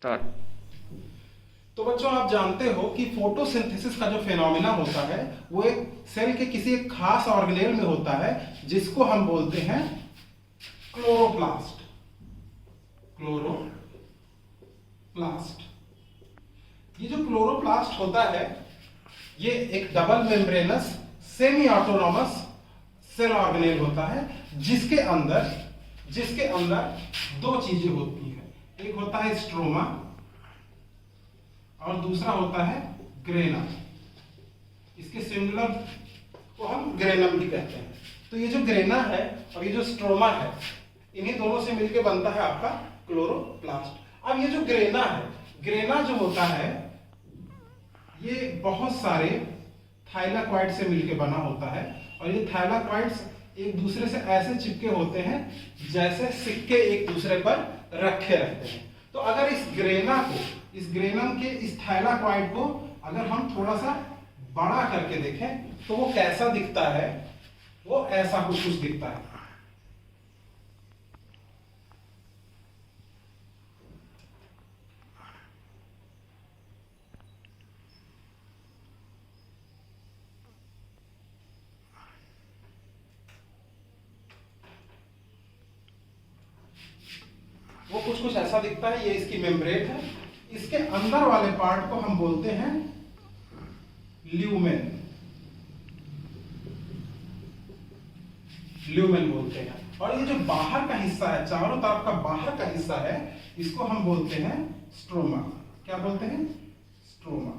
Start. तो बच्चों आप जानते हो कि फोटोसिंथेसिस का जो फेनोमेना होता है वो एक सेल के किसी एक खास ऑर्गेनेल में होता है जिसको हम बोलते हैं क्लोरोप्लास्ट। क्लोरोप्लास्ट, ये जो क्लोरोप्लास्ट होता है ये एक double membranous semi autonomous cell organelle होता है जिसके अंदर दो चीजें होती हैं। एक होता है स्ट्रोमा और दूसरा होता है ग्रेना। इसके सिंगुलर को हम ग्रेनम भी कहते हैं। तो ये जो ग्रेना है और ये जो स्ट्रोमा है इन्हीं दोनों से मिलकर बनता है आपका क्लोरोप्लास्ट। अब ये जो ग्रेना है, ग्रेना जो होता है ये बहुत सारे थाइलाकॉइड से मिलकर बना होता है और ये थाइलाकॉइड्स एक दूसरे से ऐसे चिपके होते हैं जैसे सिक्के एक दूसरे पर रखे रहते हैं। तो अगर इस ग्रेनम के इस थाइलाकॉइड को अगर हम थोड़ा सा बड़ा करके देखें तो वो कैसा दिखता है, वो ऐसा कुछ दिखता है। वो कुछ ऐसा दिखता है। ये इसकी मेम्ब्रेन है। इसके अंदर वाले पार्ट को हम बोलते हैं ल्यूमेन बोलते हैं। और ये जो बाहर का हिस्सा है, चारों तरफ का बाहर का हिस्सा है, इसको हम बोलते हैं स्ट्रोमा। क्या बोलते हैं? स्ट्रोमा।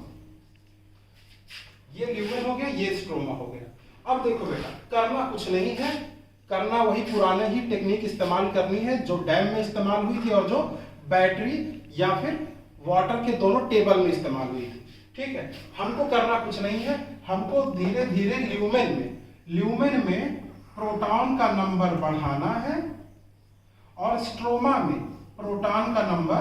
ये ल्यूमेन हो गया, ये स्ट्रोमा हो गया। अब देखो बेटा, करना कुछ नहीं है, करना वही पुराने ही टेक्निक इस्तेमाल करनी है जो डैम में इस्तेमाल हुई थी और जो बैटरी या फिर वाटर के दोनों टेबल में इस्तेमाल हुई थी। ठीक है, हमको करना कुछ नहीं है, हमको धीरे धीरे ल्यूमेन में प्रोटॉन का नंबर बढ़ाना है और स्ट्रोमा में प्रोटॉन का नंबर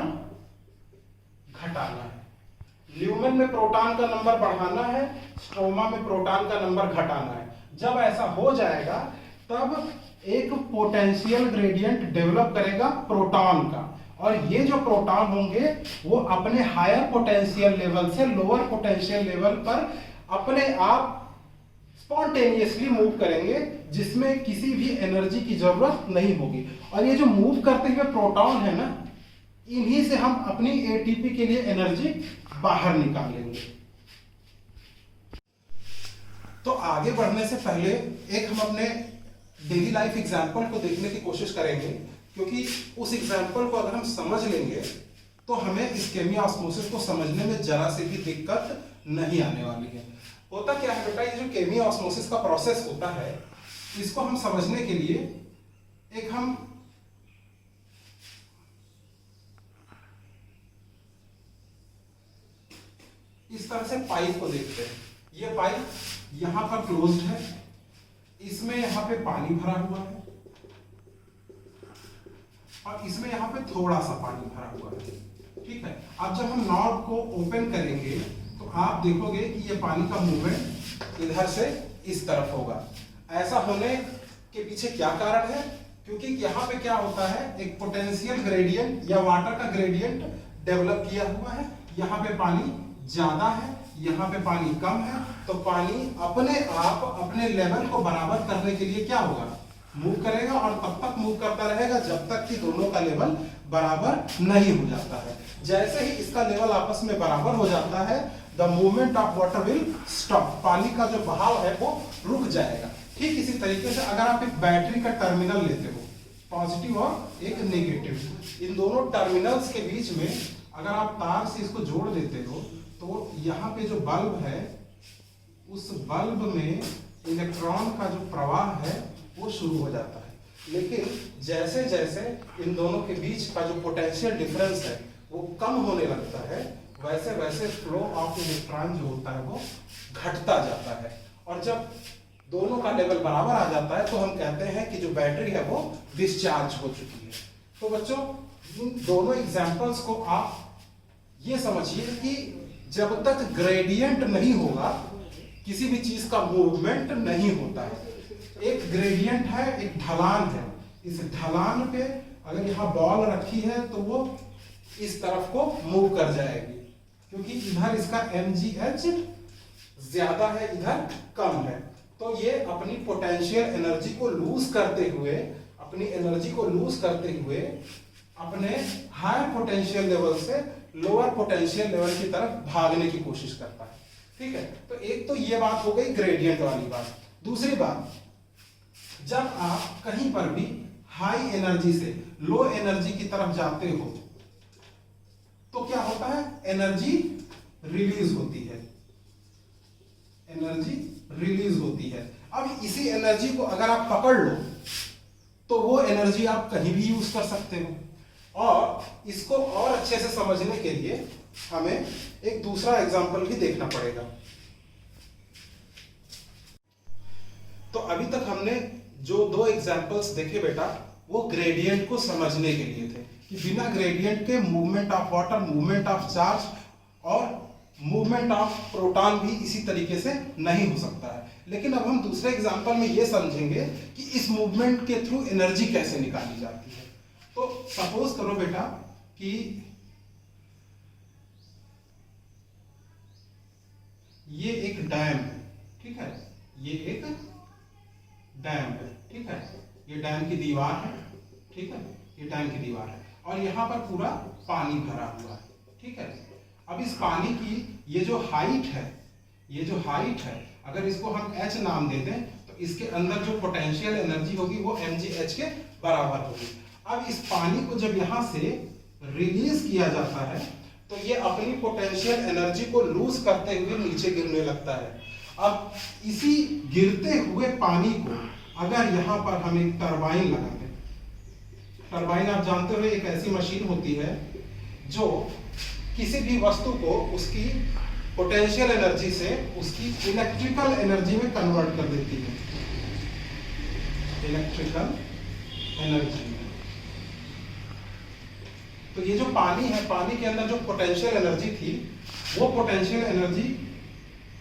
घटाना है। ल्यूमेन में प्रोटॉन का नंबर बढ़ाना है, स्ट्रोमा में प्रोटॉन का नंबर घटाना है। जब ऐसा हो जाएगा तब एक पोटेंशियल ग्रेडियंट डेवलप करेगा प्रोटॉन का, और ये जो प्रोटॉन होंगे वो अपने हायर पोटेंशियल लेवल से लोअर पोटेंशियल लेवल पर अपने आप स्पॉन्टेनियसली मूव करेंगे जिसमें किसी भी एनर्जी की जरूरत नहीं होगी। और ये जो मूव करते हुए प्रोटॉन है ना, इन्हीं से हम अपनी एटीपी के लिए एनर्जी बाहर निकालेंगे। तो आगे बढ़ने से पहले एक हम अपने डेली लाइफ एग्जाम्पल को देखने की कोशिश करेंगे, क्योंकि उस एग्जाम्पल को अगर हम समझ लेंगे तो हमें इस केमिया ऑस्मोसिस को समझने में जरा सी भी दिक्कत नहीं आने वाली है। होता क्या है बेटा, ये जो केमिया ऑस्मोसिस का प्रोसेस होता है इसको हम समझने के लिए एक हम इस तरह से पाइप को देखते हैं। ये पाइप यहां पर क्लोज्ड है, इसमें यहां पे पानी भरा हुआ है और इसमें यहां पे थोड़ा सा पानी भरा हुआ है। ठीक है, अब जब हम नॉब को ओपन करेंगे तो आप देखोगे कि ये पानी का मूवमेंट इधर से इस तरफ होगा। ऐसा होने के पीछे क्या कारण है? क्योंकि यहाँ पे क्या होता है, एक पोटेंशियल ग्रेडियंट या वाटर का ग्रेडियंट डेवलप किया हुआ है। यहाँ पे पानी ज्यादा है, यहाँ पे पानी कम है, तो पानी अपने आप अपने लेवल को बराबर करने के लिए क्या होगा, मूव करेगा, और तब तक मूव करता रहेगा जब तक कि दोनों का लेवल बराबर नहीं हो जाता है। जैसे ही इसका लेवल आपस में बराबर हो जाता है, the movement of water will stop, पानी का जो बहाव है वो रुक जाएगा। ठीक इसी तरीके से अगर आप एक बैटरी का टर्मिनल लेते हो, पॉजिटिव और एक नेगेटिव, इन दोनों टर्मिनल्स के बीच में अगर आप तार से इसको जोड़ देते हो तो यहाँ पे जो बल्ब है उस बल्ब में इलेक्ट्रॉन का जो प्रवाह है वो शुरू हो जाता है। लेकिन जैसे जैसे इन दोनों के बीच का जो पोटेंशियल डिफरेंस है वो कम होने लगता है, वैसे वैसे फ्लो ऑफ इलेक्ट्रॉन जो होता है वो घटता जाता है। और जब दोनों का लेवल बराबर आ जाता है तो हम कहते हैं कि जो बैटरी है वो डिस्चार्ज हो चुकी है। तो बच्चों, इन दोनों एग्जाम्पल्स को आप ये समझिए कि जब तक ग्रेडियंट नहीं होगा किसी भी चीज का मूवमेंट नहीं होता है। एक ग्रेडियंट है, एक ढलान है, इस ढलान पे अगर यहाँ बॉल रखी है तो वो इस तरफ को मूव कर जाएगी, क्योंकि इधर इसका mgh ज्यादा है, इधर कम है। तो ये अपनी पोटेंशियल एनर्जी को लूज करते हुए, अपनी एनर्जी को लूज करते हुए अपने हायर पोटेंशियल लेवल से लोअर पोटेंशियल लेवल की तरफ भागने की कोशिश करता है। ठीक है, तो एक तो ये बात हो गई ग्रेडियंट वाली बात। दूसरी बात, जब आप कहीं पर भी हाई एनर्जी से लो एनर्जी की तरफ जाते हो तो क्या होता है, एनर्जी रिलीज होती है, एनर्जी रिलीज होती है। अब इसी एनर्जी को अगर आप पकड़ लो तो वो एनर्जी आप कहीं भी यूज कर सकते हो। और इसको और अच्छे से समझने के लिए हमें एक दूसरा एग्जांपल भी देखना पड़ेगा। तो अभी तक हमने जो दो एग्जांपल्स देखे बेटा, वो ग्रेडियंट को समझने के लिए थे कि बिना ग्रेडियंट के movement of water, movement of charge और मूवमेंट ऑफ प्रोटॉन भी इसी तरीके से नहीं हो सकता है। लेकिन अब हम दूसरे एग्जांपल में ये समझेंगे कि इस मूवमेंट के थ्रू एनर्जी कैसे निकाली जाती है। तो सपोज करो बेटा कि ये एक डैम है, ठीक है, ये एक डैम है, ठीक है, ये डैम की दीवार है, ठीक है, ये डैम की दीवार है और यहां पर पूरा पानी भरा हुआ है, ठीक है। अब इस पानी की ये जो हाइट है, ये जो हाइट है, अगर इसको हम h नाम दे दें तो इसके अंदर जो पोटेंशियल एनर्जी होगी वो mgh के बराबर होगी। अब इस पानी को जब यहां से रिलीज किया जाता है तो ये अपनी पोटेंशियल एनर्जी को लूज करते हुए नीचे गिरने लगता है। अब इसी गिरते हुए पानी को अगर यहां पर हम एक टरबाइन लगा दें, टरबाइन आप जानते हो एक ऐसी मशीन होती है जो किसी भी वस्तु को उसकी पोटेंशियल एनर्जी से उसकी इलेक्ट्रिकल एनर्जी में कन्वर्ट कर देती है, इलेक्ट्रिकल एनर्जी में। तो ये जो पानी है, पानी के अंदर जो पोटेंशियल एनर्जी थी, वो पोटेंशियल एनर्जी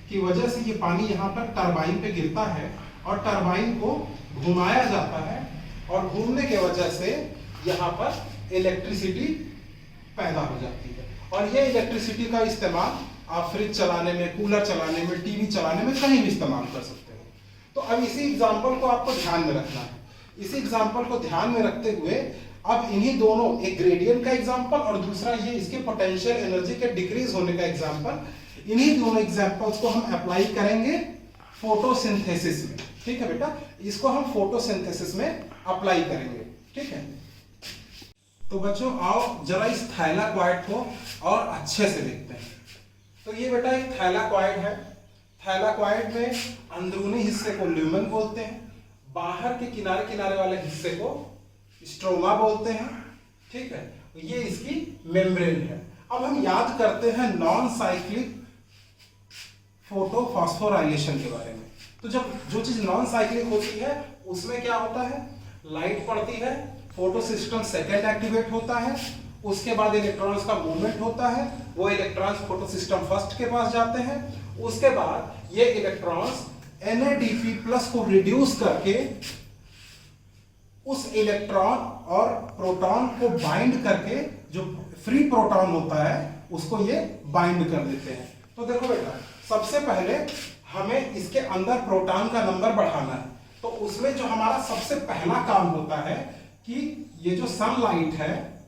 की वजह से ये पानी यहाँ पर टरबाइन पे गिरता है और टरबाइन को घुमाया जाता है और घूमने के वजह से यहाँ पर इलेक्ट्रिसिटी पैदा हो जाती है। और ये इलेक्ट्रिसिटी का इस्तेमाल आप फ्रिज चलाने में, कूलर चलाने में, टीवी चलाने में कहीं भी इस्तेमाल कर सकते हो। तो अब इसी एग्जाम्पल को आपको ध्यान में रखना है। इसी एग्जाम्पल को ध्यान में रखते हुए अब इन्हीं दोनों, एक ग्रेडियंट का एग्जाम्पल और दूसरा ये इसके पोटेंशियल एनर्जी के डिक्रीज होने का एग्जाम्पल, इन्हीं दोनों एग्जाम्पल्स को हम अप्लाई करेंगे फोटोसिंथेसिस में। ठीक है बेटा, इसको हम फोटोसिंथेसिस में अप्लाई करेंगे। ठीक है, तो बच्चों आओ जरा इस थाइलाकॉइड को और अच्छे से देखते हैं। तो ये बेटा एक थाइलाकॉइड है। थाइलाकॉइड में अंदरूनी हिस्से को ल्यूमेन बोलते हैं, बाहर के किनारे किनारे वाले हिस्से को स्ट्रोमा बोलते हैं। ठीक है, ये इसकी मेम्ब्रेन है। अब हम याद करते हैं नॉन साइक्लिक फोटोफॉस्फोराइलेशन के बारे में। तो जब जो चीज नॉन साइक्लिक होती है उसमें क्या होता है, लाइट पड़ती है, फोटो सिस्टम सेकेंड एक्टिवेट होता है, उसके बाद इलेक्ट्रॉन्स का मूवमेंट होता है, वो इलेक्ट्रॉन्स फोटो सिस्टम फर्स्ट के पास जाते हैं, उसके बाद ये इलेक्ट्रॉन्स NADP+ को रिड्यूस करके उस इलेक्ट्रॉन और प्रोटॉन को बाइंड करके, जो फ्री प्रोटॉन होता है उसको ये बाइंड कर देते हैं। तो देखो बेटा, सबसे पहले हमें इसके अंदर प्रोटॉन का नंबर बढ़ाना है। तो उसमें जो हमारा सबसे पहला काम होता है कि ये जो सनलाइट है,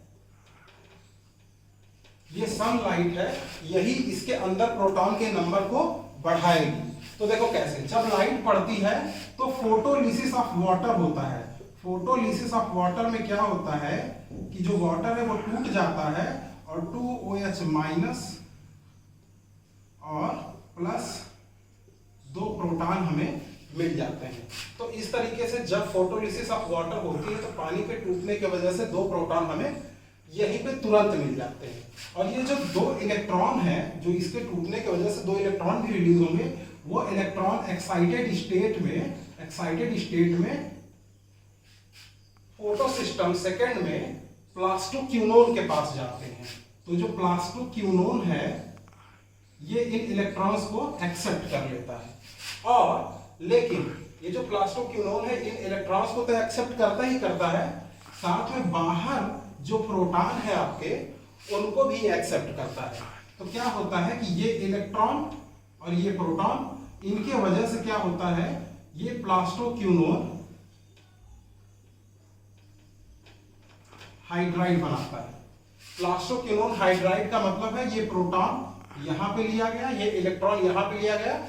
ये सनलाइट है, यही इसके अंदर प्रोटॉन के नंबर को बढ़ाएगी। तो देखो कैसे, जब लाइट पड़ती है तो फोटोलिसिस ऑफ वाटर होता है। फोटोलिसिस ऑफ वाटर में क्या होता है कि जो वाटर है वो टूट जाता है और 2OH- और प्लस 2 प्रोटॉन हमें मिल जाते हैं। तो इस तरीके से जब फोटोलिसिस ऑफ वाटर होती है तो पानी के टूटने की वजह से 2 प्रोटॉन हमें यहीं पे तुरंत मिल जाते हैं। और ये जो 2 इलेक्ट्रॉन है, जो इसके टूटने की वजह से 2 इलेक्ट्रॉन भी रिलीज होंगे, वो इलेक्ट्रॉन एक्साइटेड स्टेट में फोटो सिस्टम सेकेंड में प्लास्टोक्यूनोन के पास जाते हैं। तो जो प्लास्टोक्यूनोन है ये इन इलेक्ट्रॉन्स को एक्सेप्ट कर लेता है। और लेकिन ये जो प्लास्टोक्यूनोन है इन इलेक्ट्रॉन्स को तो एक्सेप्ट करता ही करता है, साथ में बाहर जो प्रोटॉन है आपके, उनको भी एक्सेप्ट करता है। तो क्या होता है कि ये इलेक्ट्रॉन और ये प्रोटॉन, इनके वजह से क्या होता है, ये प्लास्टोक्यूनोन हाइड्राइड बनाता है। प्लास्टोक्यूनोन हाइड्राइड का मतलब है ये प्रोटॉन यहां पे लिया गया, ये इलेक्ट्रॉन यहां पे लिया गया,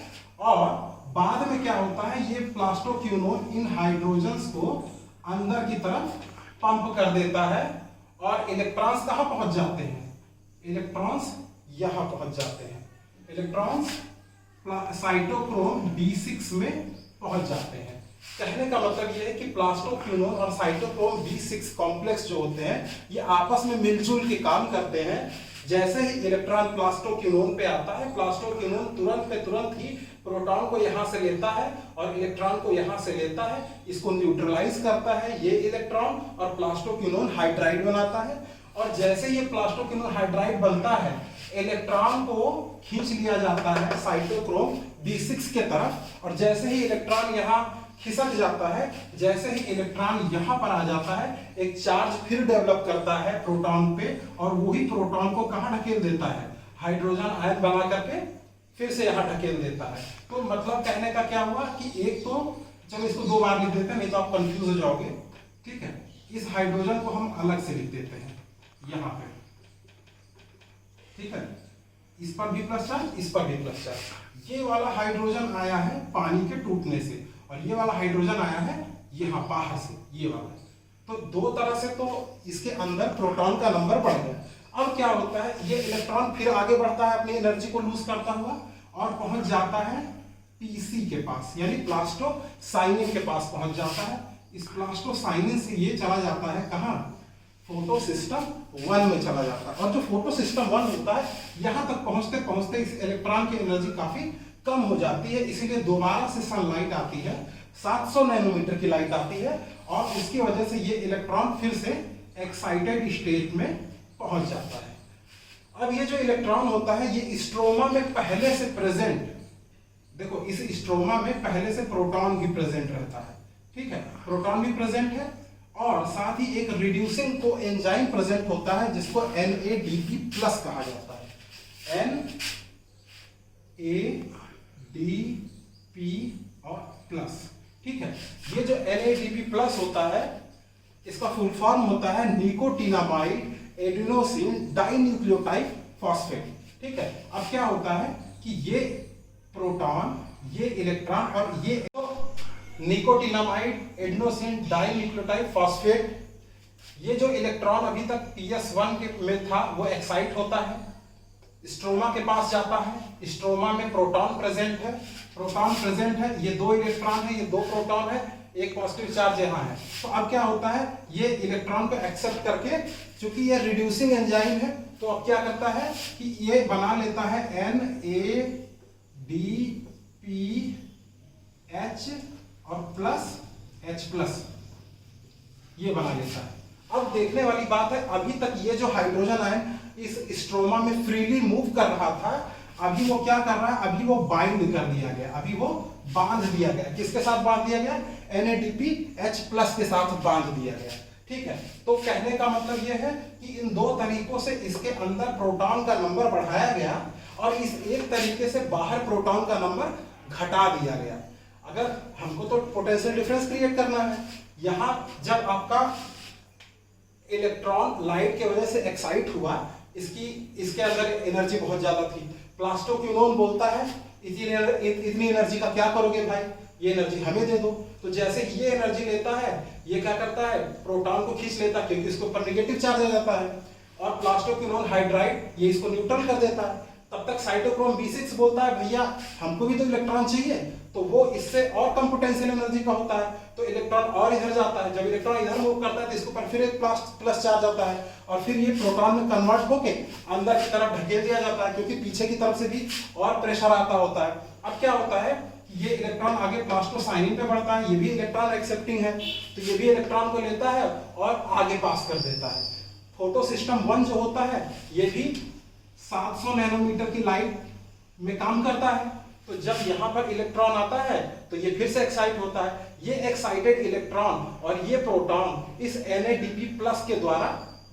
और बाद में क्या होता है, ये प्लास्टोक्यूनोन इन हाइड्रोजन्स को अंदर की तरफ पंप कर देता है, और इलेक्ट्रॉन्स कहां पहुंच जाते हैं, इलेक्ट्रॉन्स यहां पहुंच जाते हैं, इलेक्ट्रॉन्स साइटोक्रोम B6 में पहुंच जाते हैं। कहने का मतलब यह है कि प्लास्टोक्यूनोन और साइटोक्रोम B6 कॉम्प्लेक्स जो होते हैं ये आपस में मिलजुल के काम करते हैं। जैसे ही इलेक्ट्रॉन प्लास्टोक्यूनोन पे आता है, प्लास्टोक्यूनोन तुरंत ही प्रोटॉन को यहां से लेता है और इलेक्ट्रॉन को यहां से लेता है, इसको न्यूट्रलाइज करता है ये इलेक्ट्रॉन, और प्लास्टोक्यूनोन हाइड्राइड बनाता है। और जैसे ये प्लास्टोक्यूनोन हाइड्राइड बनता है, इलेक्ट्रॉन को खींच लिया जाता है साइटोक्रोम B6 के तरफ, और जैसे ही इलेक्ट्रॉन यहाँ खिसक जाता है, जैसे ही इलेक्ट्रॉन यहाँ पर आ जाता है, एक चार्ज फिर डेवलप करता है प्रोटॉन पे, और वही प्रोटॉन को कहाँ ढकेल देता है, हाइड्रोजन आयन बना करके फिर से यहाँ ढकेल देता है। तो मतलब कहने का क्या हुआ कि एक तो, चलो इसको दो बार लिख देते हैं, नहीं तो आप कंफ्यूज हो जाओगे, ठीक है। इस हाइड्रोजन को हम अलग से लिख देते हैं यहाँ पे, ठीक है, इस पर भी प्लस चार्ज, इस पर भी प्लस चार्ज। ये वाला हाइड्रोजन आया है पानी के टूटने से, और ये वाला हाइड्रोजन आया है यहाँ बाहर से, ये वाला। तो दो तरह से तो इसके अंदर प्रोटॉन का नंबर बढ़ गया। अब क्या होता है, ये इलेक्ट्रॉन फिर आगे बढ़ता है अपनी एनर्जी को लूज करता हुआ, और पहुंच जाता है PC के पास, यानी प्लास्टोसाइनिन के पास पहुंच जाता है। इस प्लास्टोसाइनिन से ये चला जाता है कहाँ, फोटो सिस्टम 1 में चला जाता है। और जो फोटो सिस्टम 1 होता है, यहां तक पहुंचते पहुंचते इस इलेक्ट्रॉन की एनर्जी काफी कम हो जाती है, इसीलिए दोबारा से सनलाइट आती है, 700 नैनोमीटर की लाइट आती है, और उसकी वजह से ये इलेक्ट्रॉन फिर से एक्साइटेड स्टेट में पहुंच जाता है। अब ये जो इलेक्ट्रॉन होता है, ये स्ट्रोमा में पहले से प्रेजेंट, देखो इस स्ट्रोमा में पहले से प्रोटॉन भी प्रेजेंट रहता है, ठीक है, प्रोटॉन भी प्रेजेंट है, और साथ ही एक रिड्यूसिंग को एंजाइम प्रेजेंट होता है जिसको NADP+ कहा जाता है, NADP और प्लस, ठीक है। ये जो NADP+ होता है, इसका फुल फॉर्म होता है निकोटिनामाइड एडिनोसिन डाइन्यूक्लियोटाइड फॉस्फेट, ठीक है। अब क्या होता है कि ये प्रोटॉन, ये इलेक्ट्रॉन, और ये निकोटिनामाइड एडिनोसिन डाइन्यूक्लियोटाइड फॉस्फेट, ये जो इलेक्ट्रॉन अभी तक PS1 के में था वो एक्साइट होता है, स्ट्रोमा के पास जाता है, स्ट्रोमा में प्रोटॉन प्रेजेंट है, प्रोटॉन प्रेजेंट है, ये दो इलेक्ट्रॉन है, ये दो प्रोटॉन है, एक पॉजिटिव चार्ज यहाँ है। तो अब क्या होता है, ये इलेक्ट्रॉन को एक्सेप्ट करके, चूंकि ये रिड्यूसिंग एंजाइम है, तो अब क्या करता है कि ये बना लेता है NADPH और प्लस H+, ये बना लेता है। अब देखने वाली बात है, अभी तक ये जो हाइड्रोजन आयन इस स्ट्रोमा में फ्रीली मूव कर रहा था, अभी वो क्या कर रहा है, अभी वो बाइंड कर दिया गया, अभी वो बांध दिया गया। किसके साथ बांध दिया गया, NADPH+ के साथ बांध दिया गया, ठीक है। तो कहने का मतलब यह है कि इन दो तरीकों से इसके अंदर प्रोटॉन का नंबर बढ़ाया गया, और इस एक तरीके से बाहर प्रोटॉन का नंबर घटा दिया गया। अगर हमको तो पोटेंशियल डिफरेंस क्रिएट करना है, यहां जब आपका इलेक्ट्रॉन लाइट की वजह से एक्साइट हुआ, इसके अंदर एनर्जी बहुत ज्यादा थी, प्लास्टोक्यूनोन बोलता है इतनी एनर्जी का क्या करोगे भाई, ये एनर्जी हमें दे दो। तो जैसे ये एनर्जी लेता है, ये क्या करता है, प्रोटॉन को खींच लेता है, क्योंकि इसके ऊपर नेगेटिव चार्ज आ जाता है, और प्लास्टोक्यूनोन हाइड्राइड ये इसको न्यूट्रल कर देता है। तब तक साइटोक्रोम B6 बोलता है भैया हमको भी तो इलेक्ट्रॉन चाहिए, तो वो इससे और कम पोटेंशियल एनर्जी का होता है, तो इलेक्ट्रॉन और इधर जाता है। जब इलेक्ट्रॉन इधर मूव करता है तो इसके ऊपर फिर एक प्लस चार्ज आता है, और फिर ये प्रोटॉन में कन्वर्ट होके अंदर की तरफ ढकेल दिया जाता है, क्योंकि पीछे की तरफ से भी और प्रेशर आता होता है। अब क्या होता है, ये इलेक्ट्रॉन आगे प्लास्टोसाइनिन पे बढ़ता है, ये भी इलेक्ट्रॉन एक्सेप्टिंग है, तो ये भी इलेक्ट्रॉन को लेता है और आगे पास कर देता है। फोटो सिस्टम 1 जो होता है, ये भी 700 नैनोमीटर की लाइट में काम करता है। तो जब यहाँ पर इलेक्ट्रॉन आता है तो ये फिर से एक्साइट होता है, ये एक्साइटेड इलेक्ट्रॉन और ये प्रोटॉन इस NADP+ के द्वारा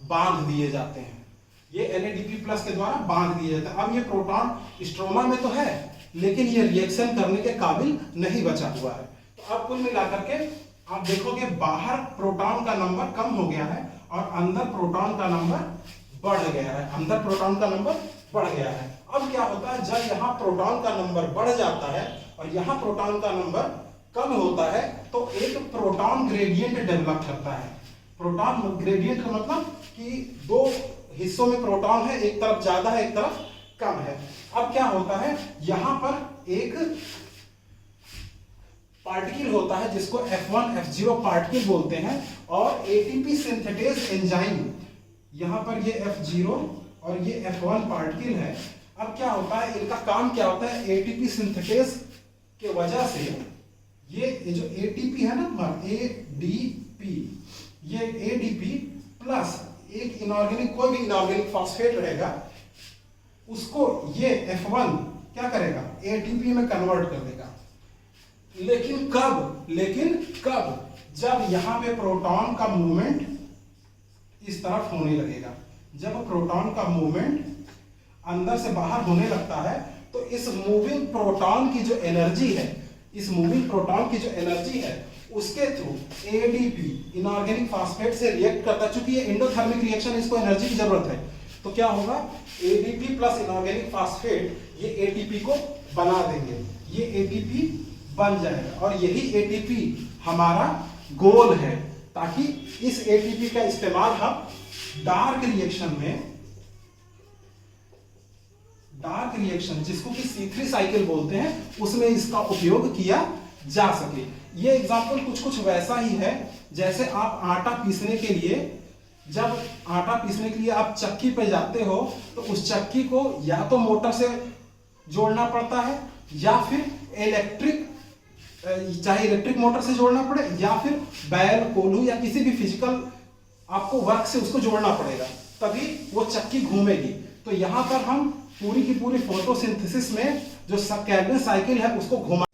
बांध दिए जाते हैं। ये NADP+ के द्वारा बांध दिया जाता है। अब ये प्रोटॉन स्ट्रोमा में तो है, लेकिन ये रिएक्शन करने के काबिल नहीं बचा हुआ है। तो अब कुल मिलाकर के आप देखोगे बाहर प्रोटॉन का नंबर कम हो गया है और अंदर प्रोटॉन का नंबर बढ़ गया है, अंदर प्रोटॉन का नंबर बढ़ गया है। अब क्या होता है, जब यहाँ प्रोटॉन का नंबर बढ़ जाता है और यहाँ प्रोटॉन का नंबर कम होता है तो एक प्रोटॉन ग्रेडियंट डेवलप करता है। प्रोटॉन ग्रेडियंट का मतलब कि दो हिस्सों में प्रोटॉन है, एक तरफ ज्यादा है एक तरफ कम है। अब क्या होता है, यहां पर एक पार्टिकल होता है जिसको F1 F0 पार्टिकल बोलते हैं और एटीपी सिंथेटेज एंजाइम, यहां पर ये F0 और ये F1 पार्टिकल है। अब क्या होता है, इनका काम क्या होता है, एटीपी सिंथेटेज के वजह से ये जो एटीपी है ना ADP, ये ADP प्लस एक इनऑर्गेनिक, कोई भी इनऑर्गेनिक फॉस्फेट रहेगा, उसको ये F1 क्या करेगा, ATP में कन्वर्ट कर देगा। लेकिन कब जब यहां पे प्रोटॉन का मूवमेंट इस तरफ होने लगेगा, जब प्रोटॉन का मूवमेंट अंदर से बाहर होने लगता है तो इस मूविंग प्रोटॉन की जो एनर्जी है, इस मूविंग प्रोटॉन की जो एनर्जी है उसके थ्रू ADP इनऑर्गेनिक फास्फेट से रिएक्ट करता है। चूंकि ये एंडोथर्मिक रिएक्शन, इसको एनर्जी की जरूरत है, तो क्या होगा, ADP प्लस इनऑर्गेनिक फास्फेट ये ATP को बना देंगे, ये ATP बन जाएगा और यही ATP हमारा गोल है, ताकि इस ATP का इस्तेमाल हम डार्क रिएक्शन जिसको कि C3 साइकिल बोलते हैं, उसमें इसका उपयोग किया जा सके। ये एग्जांपल कुछ वैसा ही है जैसे आप आटा पीसने के लिए, जब आटा पीसने के लिए आप चक्की पे जाते हो तो उस चक्की को या तो मोटर से जोड़ना पड़ता है या फिर चाहे इलेक्ट्रिक मोटर से जोड़ना पड़े या फिर बैल, कोल्हू या किसी भी फिजिकल आपको वर्क से उसको जोड़ना पड़ेगा, तभी वो चक्की घूमेगी। तो यहां पर हम पूरी की पूरी फोटोसिंथेसिस में जो केल्विन साइकिल है उसको घुमा,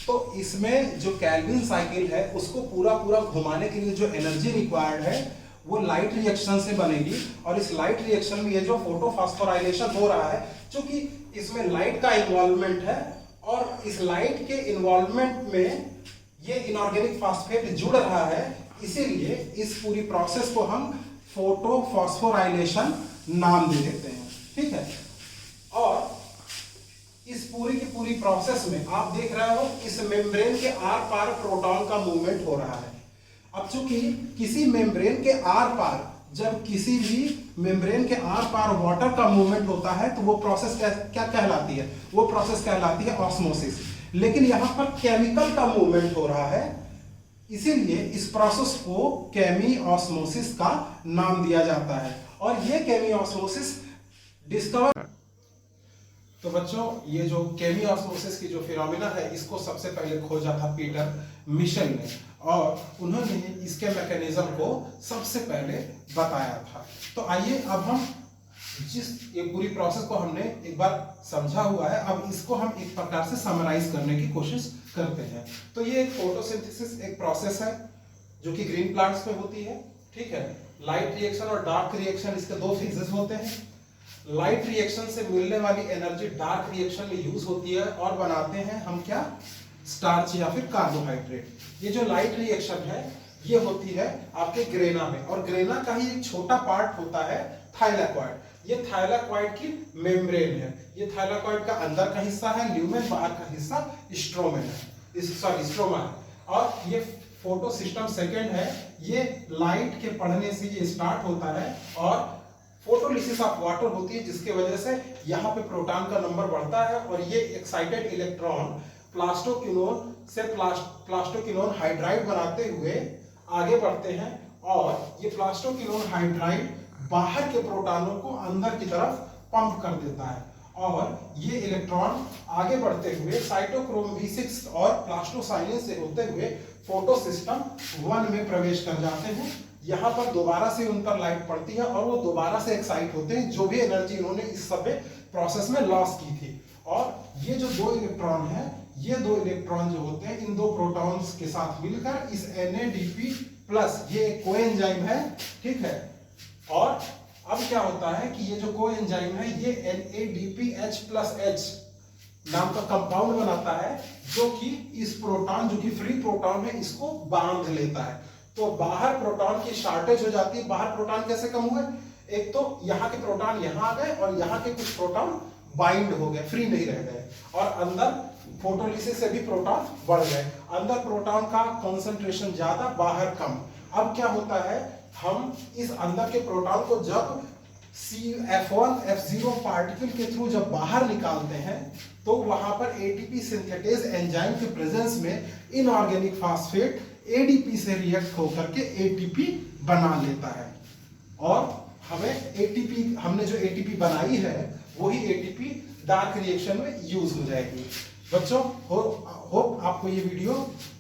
तो इसमें जो केल्विन साइकिल है उसको पूरा घुमाने के लिए जो एनर्जी रिक्वायर्ड है वो लाइट रिएक्शन से बनेगी। और इस लाइट रिएक्शन में ये जो फोटोफॉस्फोराइलेशन हो रहा है, क्योंकि इसमें लाइट का इन्वॉल्वमेंट है और इस लाइट के इन्वॉल्वमेंट में ये इनऑर्गेनिक फास्फेट जुड़ रहा है, इसीलिए इस पूरी प्रोसेस को हम फोटोफॉस्फोराइलेशन नाम दे देते हैं। ठीक है, और इस पूरी की पूरी प्रोसेस में आप देख रहे हो इस मेम्ब्रेन के आर पार प्रोटॉन का मूवमेंट हो रहा है। अब चूंकि किसी मेम्ब्रेन के आर पार, जब किसी भी मेम्ब्रेन के आर पार वाटर का मूवमेंट होता है तो वो प्रोसेस क्या कहलाती है, वो प्रोसेस कहलाती है ऑस्मोसिस। लेकिन यहां पर केमिकल का मूवमेंट हो रहा है, इसीलिए इस प्रोसेस को केमिओस्मोसिस का नाम दिया जाता है। और ये केमिओस्मोसिस डिस्कवर, तो बच्चों ये जो केमिओस्मोसिस की जो फिनोमिना है इसको सबसे पहले खोजा था पीटर मिशेल ने, और उन्होंने इसके मैकेनिज्म को सबसे पहले बताया था। तो आइए अब हम जिस ये पूरी प्रोसेस को हमने एक बार समझा हुआ है, अब इसको हम एक प्रकार से समराइज करने की कोशिश करते हैं। तो ये एक फोटोसिंथेसिस एक प्रोसेस है जो कि ग्रीन प्लांट्स में होती है। ठीक है, लाइट रिएक्शन और डार्क रिएक्शन, इसके दो फेजेस होते हैं। लाइट रिएक्शन से मिलने वाली एनर्जी डार्क रिएक्शन में यूज होती है और बनाते हैं हम क्या, स्टार्च या फिर कार्बोहाइड्रेट। ये जो लाइट रिएक्शन है ये होती है आपके ग्रेना में, और ग्रेना का ही एक छोटा पार्ट होता है थाइलाकॉइड। ये थाइलाकॉइड की मेम्ब्रेन है, ये थाइलाकॉइड का अंदर का हिस्सा है ल्यूमेन, बाहर का हिस्सा स्ट्रोमेन है, स्ट्रोमा है। और ये फोटो सिस्टम सेकेंड है, ये लाइट के पढ़ने से ये स्टार्ट होता है और फोटोलिसिस ऑफ वाटर होती है, जिसके वजह से यहाँ पे प्रोटॉन का नंबर बढ़ता है और ये एक्साइटेड इलेक्ट्रॉन प्लास्टोक्विनोन से प्लास्टोक्विनोन हाइड्राइड बनाते हुए आगे बढ़ते हैं, और ये प्लास्टोक्विनोन हाइड्राइड बाहर के प्रोटॉनों को अंदर की तरफ पंप कर देता है, और ये इलेक्ट्रॉन आगे बढ़ते हुए साइटोक्रोम B6 और प्लास्टोसाइनेस से होते हुए फोटोसिस्टम 1 में प्रवेश कर जाते हैं। यहाँ पर दोबारा से उन पर लाइट पड़ती है और वो दोबारा से एक्साइट होते हैं, जो भी एनर्जी इन्होंने इस सब प्रोसेस में लॉस की थी। और ये जो दो इलेक्ट्रॉन है, ये दो इलेक्ट्रॉन जो होते हैं इन दो प्रोटॉन्स के साथ मिलकर इस NADP+, ये एक कोएंजाइम है, ठीक है, और अब क्या होता है कि ये जो कोएंजाइम है ये NADPH+H नाम का कंपाउंड बनाता है, जो कि इस प्रोटॉन, जो कि फ्री प्रोटॉन है, इसको बांध लेता है। तो बाहर प्रोटॉन की शॉर्टेज हो जाती है। बाहर प्रोटॉन कैसे कम हुए? एक तो यहाँ के प्रोटॉन यहाँ आ गए और यहाँ के कुछ प्रोटॉन बाइंड हो गए, फ्री नहीं रह गए, और अंदर फोटोलिसिस से भी प्रोटॉन बढ़ गए। अंदर प्रोटॉन का कंसंट्रेशन ज्यादा, बाहर कम। अब क्या होता है, हम इस अंदर के प्रोटॉन को जब F1 F0 पार्टिकल के थ्रू जब बाहर निकालते हैं, तो वहां पर एटीपी सिंथेटेज एंजाइम के प्रेजेंस में इनऑर्गेनिक फास्फेट एडीपी से रिएक्ट होकर के एटीपी बना लेता है, और हमें एटीपी, हमने जो एटीपी बनाई है वही एटीपी डार्क रिएक्शन में यूज हो जाएगी। बच्चों, होप आपको ये वीडियो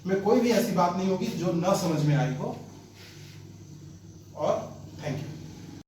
में कोई भी ऐसी बात नहीं होगी जो न समझ में आई हो, और